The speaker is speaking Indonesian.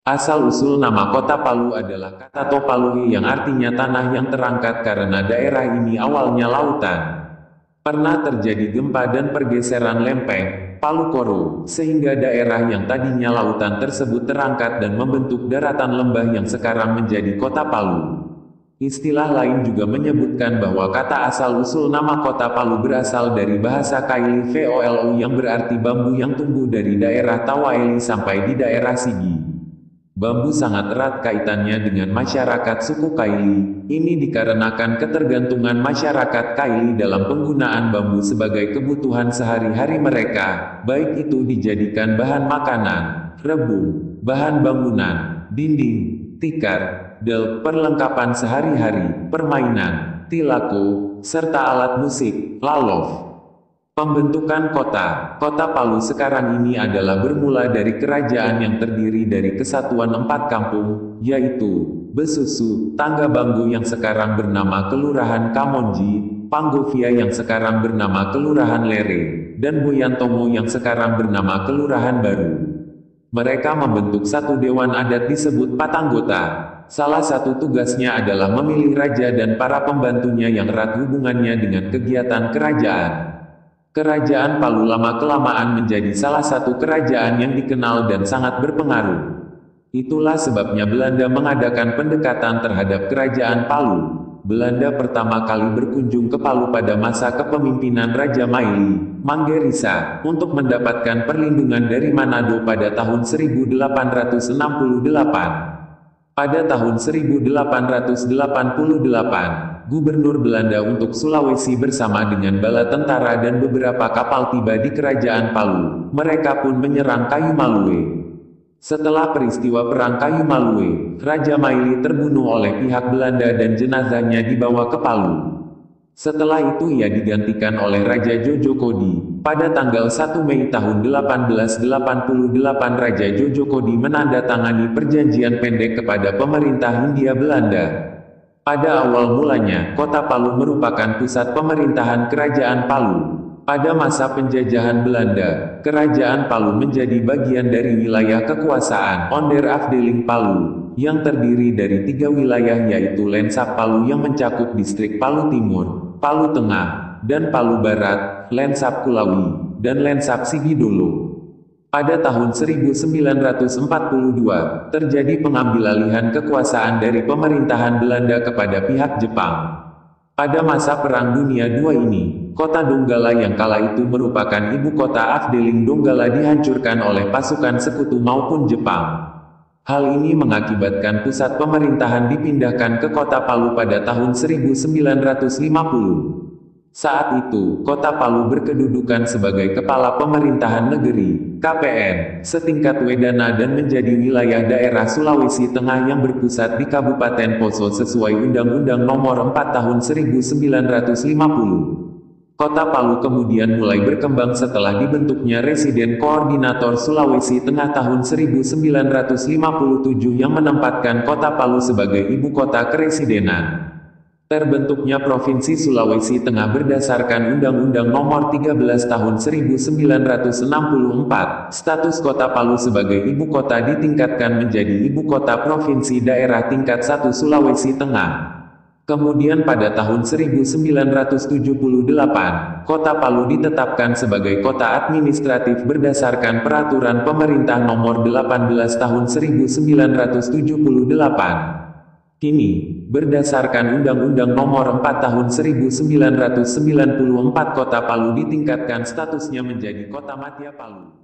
Asal-usul nama kota Palu adalah kata Topaluhi yang artinya tanah yang terangkat karena daerah ini awalnya lautan. Pernah terjadi gempa dan pergeseran lempeng, Palu Koro, sehingga daerah yang tadinya lautan tersebut terangkat dan membentuk daratan lembah yang sekarang menjadi kota Palu. Istilah lain juga menyebutkan bahwa kata asal-usul nama kota Palu berasal dari bahasa Kaili Volo yang berarti bambu yang tumbuh dari daerah Tawaeli sampai di daerah Sigi. Bambu sangat erat kaitannya dengan masyarakat suku Kaili. Ini dikarenakan ketergantungan masyarakat Kaili dalam penggunaan bambu sebagai kebutuhan sehari-hari mereka, baik itu dijadikan bahan makanan, rebung, bahan bangunan, dinding, tikar, del, perlengkapan sehari-hari, permainan, tilako, serta alat musik, lalof. Pembentukan kota Palu sekarang ini adalah bermula dari kerajaan yang terdiri dari kesatuan 4 kampung, yaitu Besusu, Tangga Banggu yang sekarang bernama Kelurahan Kamonji, Panggovia yang sekarang bernama Kelurahan Lere, dan Boyantomo yang sekarang bernama Kelurahan Baru. Mereka membentuk satu dewan adat disebut Patanggota. Salah satu tugasnya adalah memilih raja dan para pembantunya yang erat hubungannya dengan kegiatan kerajaan. Kerajaan Palu lama-kelamaan menjadi salah satu kerajaan yang dikenal dan sangat berpengaruh. Itulah sebabnya Belanda mengadakan pendekatan terhadap kerajaan Palu. Belanda pertama kali berkunjung ke Palu pada masa kepemimpinan Raja Maili, Manggerisa, untuk mendapatkan perlindungan dari Manado pada tahun 1868. Pada tahun 1888, Gubernur Belanda untuk Sulawesi bersama dengan bala tentara dan beberapa kapal tiba di kerajaan Palu. Mereka pun menyerang Kayu Malue. Setelah peristiwa Perang Kayu Malue, Raja Maili terbunuh oleh pihak Belanda dan jenazahnya dibawa ke Palu. Setelah itu ia digantikan oleh Raja Jojo Kodi. Pada tanggal 1 Mei tahun 1888 Raja Jojo Kodi menandatangani perjanjian pendek kepada pemerintah Hindia Belanda. Pada awal mulanya, kota Palu merupakan pusat pemerintahan kerajaan Palu. Pada masa penjajahan Belanda, kerajaan Palu menjadi bagian dari wilayah kekuasaan Onder-Afdeling Palu, yang terdiri dari 3 wilayah yaitu Lensap Palu yang mencakup distrik Palu Timur, Palu Tengah, dan Palu Barat, Lensap Kulawi, dan Lensap Sigidolo. Pada tahun 1942, terjadi pengambilalihan kekuasaan dari pemerintahan Belanda kepada pihak Jepang. Pada masa Perang Dunia II ini, kota Donggala yang kala itu merupakan ibu kota Afdeling Donggala dihancurkan oleh pasukan sekutu maupun Jepang. Hal ini mengakibatkan pusat pemerintahan dipindahkan ke kota Palu pada tahun 1950. Saat itu, kota Palu berkedudukan sebagai kepala pemerintahan negeri, KPN, setingkat Wedana dan menjadi wilayah daerah Sulawesi Tengah yang berpusat di Kabupaten Poso sesuai Undang-Undang Nomor 4 Tahun 1950. Kota Palu kemudian mulai berkembang setelah dibentuknya Residen Koordinator Sulawesi Tengah tahun 1957 yang menempatkan kota Palu sebagai ibu kota keresidenan. Terbentuknya Provinsi Sulawesi Tengah berdasarkan Undang-Undang Nomor 13 Tahun 1964, status kota Palu sebagai ibu kota ditingkatkan menjadi ibu kota provinsi daerah tingkat 1 Sulawesi Tengah. Kemudian pada tahun 1978, kota Palu ditetapkan sebagai kota administratif berdasarkan Peraturan Pemerintah Nomor 18 Tahun 1978. Kini, berdasarkan Undang-Undang Nomor 4 Tahun 1994 Kota Palu ditingkatkan statusnya menjadi Kota Madya Palu.